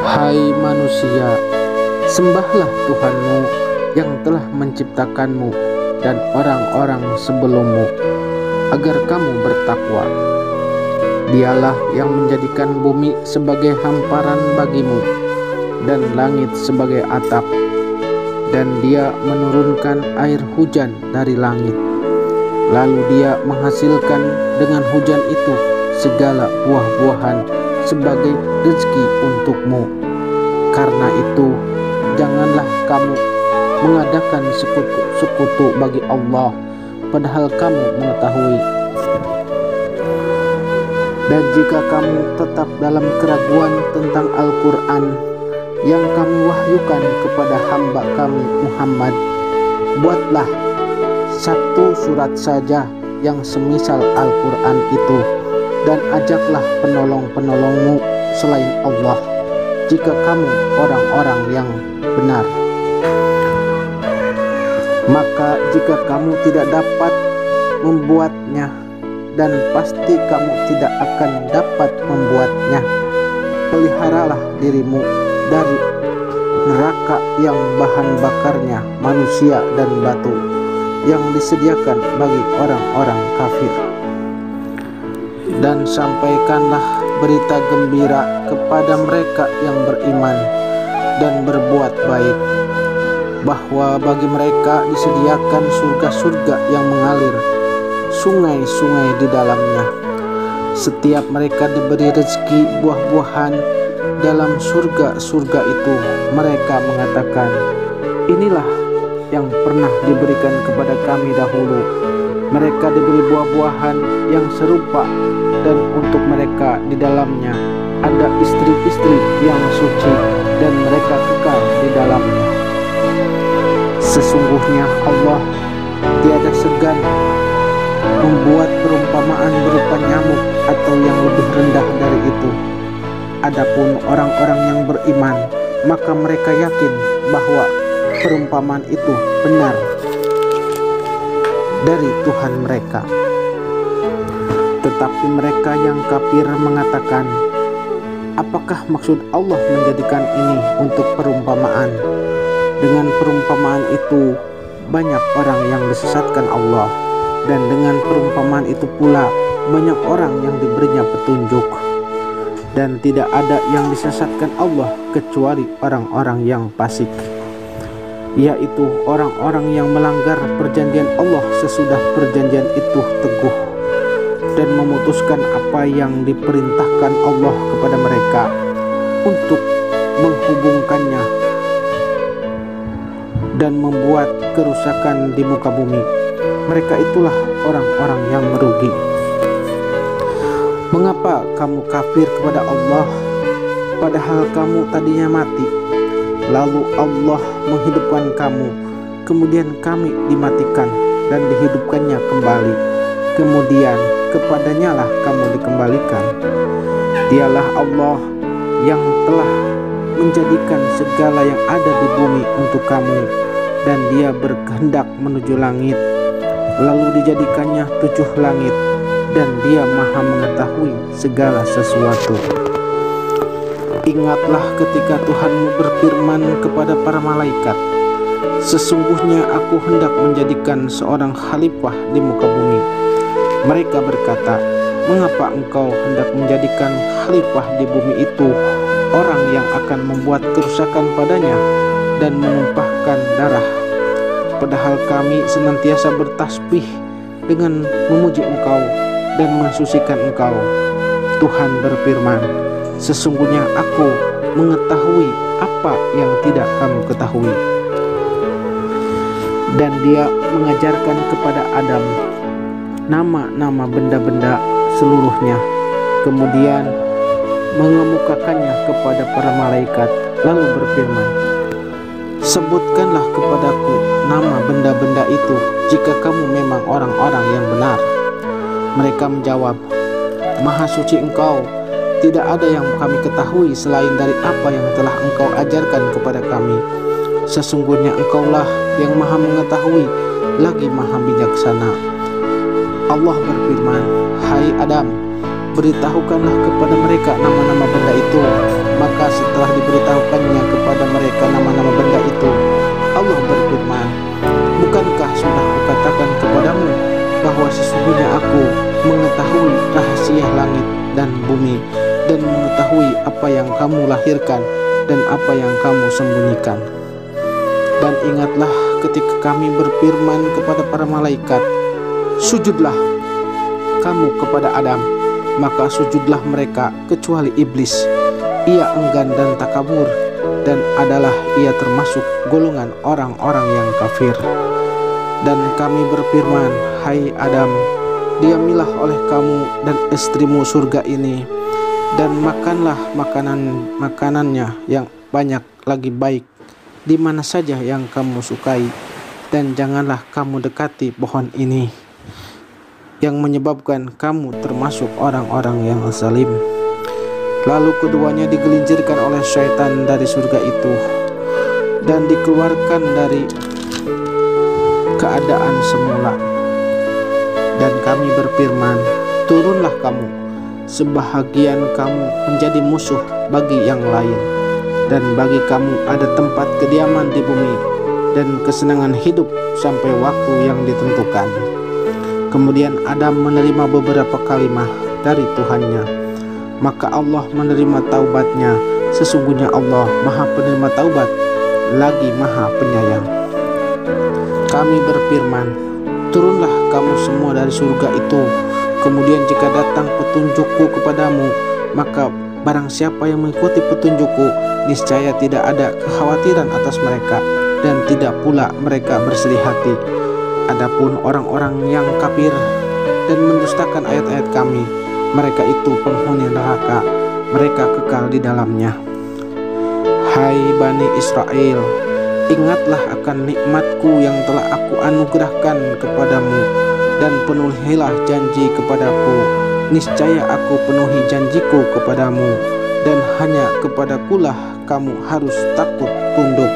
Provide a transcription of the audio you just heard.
Hai manusia, sembahlah Tuhanmu yang telah menciptakanmu dan orang-orang sebelummu, agar kamu bertakwa. Dialah yang menjadikan bumi sebagai hamparan bagimu dan langit sebagai atap, dan Dia menurunkan air hujan dari langit. Lalu Dia menghasilkan dengan hujan itu segala buah-buahan sebagai rezeki untukmu. Karena itu, janganlah kamu mengadakan sekutu bagi Allah, padahal kamu mengetahui. Dan jika kamu tetap dalam keraguan tentang Al-Quran yang kami wahyukan kepada hamba kami Muhammad, buatlah satu surat saja yang semisal Al-Quran itu, dan ajaklah penolong-penolongmu selain Allah, jika kamu orang-orang yang benar. Maka jika kamu tidak dapat membuatnya, dan pasti kamu tidak akan dapat membuatnya, peliharalah dirimu dari neraka yang bahan bakarnya manusia dan batu, yang disediakan bagi orang-orang kafir. Dan sampaikanlah berita gembira kepada mereka yang beriman dan berbuat baik, bahwa bagi mereka disediakan surga-surga yang mengalir sungai-sungai di dalamnya. Setiap mereka diberi rezeki buah-buahan dalam surga-surga itu, mereka mengatakan, inilah yang pernah diberikan kepada kami dahulu. Mereka diberi buah-buahan yang serupa, dan untuk mereka di dalamnya ada istri-istri yang suci, dan mereka kekal di dalamnya. Sesungguhnya Allah tiada segan membuat perumpamaan berupa nyamuk atau yang lebih rendah dari itu. Adapun orang-orang yang beriman, maka mereka yakin bahwa perumpamaan itu benar dari Tuhan mereka. Tetapi mereka yang kafir mengatakan, apakah maksud Allah menjadikan ini untuk perumpamaan? Dengan perumpamaan itu banyak orang yang disesatkan Allah, dan dengan perumpamaan itu pula banyak orang yang diberinya petunjuk. Dan tidak ada yang disesatkan Allah kecuali orang-orang yang fasik, yaitu orang-orang yang melanggar perjanjian Allah sesudah perjanjian itu teguh, dan memutuskan apa yang diperintahkan Allah kepada mereka untuk menghubungkannya, dan membuat kerusakan di muka bumi. Mereka itulah orang-orang yang merugi. Mengapa kamu kafir kepada Allah, padahal kamu tadinya mati? Lalu Allah menghidupkan kamu, kemudian kami dimatikan dan dihidupkannya kembali, kemudian kepadanya lah kamu dikembalikan. Dialah Allah yang telah menjadikan segala yang ada di bumi untuk kamu, dan Dia berkehendak menuju langit, lalu dijadikannya 7 langit, dan Dia maha mengetahui segala sesuatu. Ingatlah ketika Tuhanmu berfirman kepada para malaikat, sesungguhnya aku hendak menjadikan seorang khalifah di muka bumi. Mereka berkata, mengapa engkau hendak menjadikan khalifah di bumi itu orang yang akan membuat kerusakan padanya dan menumpahkan darah? Padahal kami senantiasa bertasbih dengan memuji engkau dan mensucikan engkau. Tuhan berfirman, sesungguhnya aku mengetahui apa yang tidak kamu ketahui. Dan Dia mengajarkan kepada Adam nama-nama benda-benda seluruhnya, kemudian mengemukakannya kepada para malaikat, lalu berfirman, sebutkanlah kepadaku nama benda-benda itu jika kamu memang orang-orang yang benar. Mereka menjawab, Maha suci Engkau, tidak ada yang kami ketahui selain dari apa yang telah Engkau ajarkan kepada kami. Sesungguhnya Engkaulah yang maha mengetahui lagi maha bijaksana. Allah berfirman, hai Adam, beritahukanlah kepada mereka nama-nama benda itu. Maka setelah diberitahukannya kepada mereka nama-nama benda itu, Allah berfirman, bukankah sudah kukatakan kepadamu bahwa sesungguhnya aku mengetahui rahasia langit dan bumi, dan mengetahui apa yang kamu lahirkan dan apa yang kamu sembunyikan. Dan ingatlah ketika kami berfirman kepada para malaikat, sujudlah kamu kepada Adam, maka sujudlah mereka kecuali iblis. Ia enggan dan takabur, dan adalah ia termasuk golongan orang-orang yang kafir. Dan kami berfirman, hai Adam, diamilah oleh kamu dan istrimu surga ini, dan makanlah makanannya yang banyak lagi baik di mana saja yang kamu sukai, dan janganlah kamu dekati pohon ini yang menyebabkan kamu termasuk orang-orang yang zalim. Lalu keduanya digelincirkan oleh syaitan dari surga itu dan dikeluarkan dari keadaan semula. Dan kami berfirman, turunlah kamu, sebahagian kamu menjadi musuh bagi yang lain, dan bagi kamu ada tempat kediaman di bumi dan kesenangan hidup sampai waktu yang ditentukan. Kemudian Adam menerima beberapa kalimah dari Tuhannya, maka Allah menerima taubatnya. Sesungguhnya Allah Maha Penerima Taubat, lagi Maha Penyayang. Kami berfirman, turunlah kamu semua dari surga itu. Kemudian jika datang petunjukku kepadamu, maka barang siapa yang mengikuti petunjukku, niscaya tidak ada kekhawatiran atas mereka, dan tidak pula mereka bersedih hati. Adapun orang-orang yang kafir dan mendustakan ayat-ayat kami, mereka itu penghuni neraka, mereka kekal di dalamnya. Hai Bani Israel, ingatlah akan nikmatku yang telah aku anugerahkan kepadamu, dan penuhilah janji kepadaku. Niscaya aku penuhi janjiku kepadamu, dan hanya kepadakulah kamu harus takut tunduk.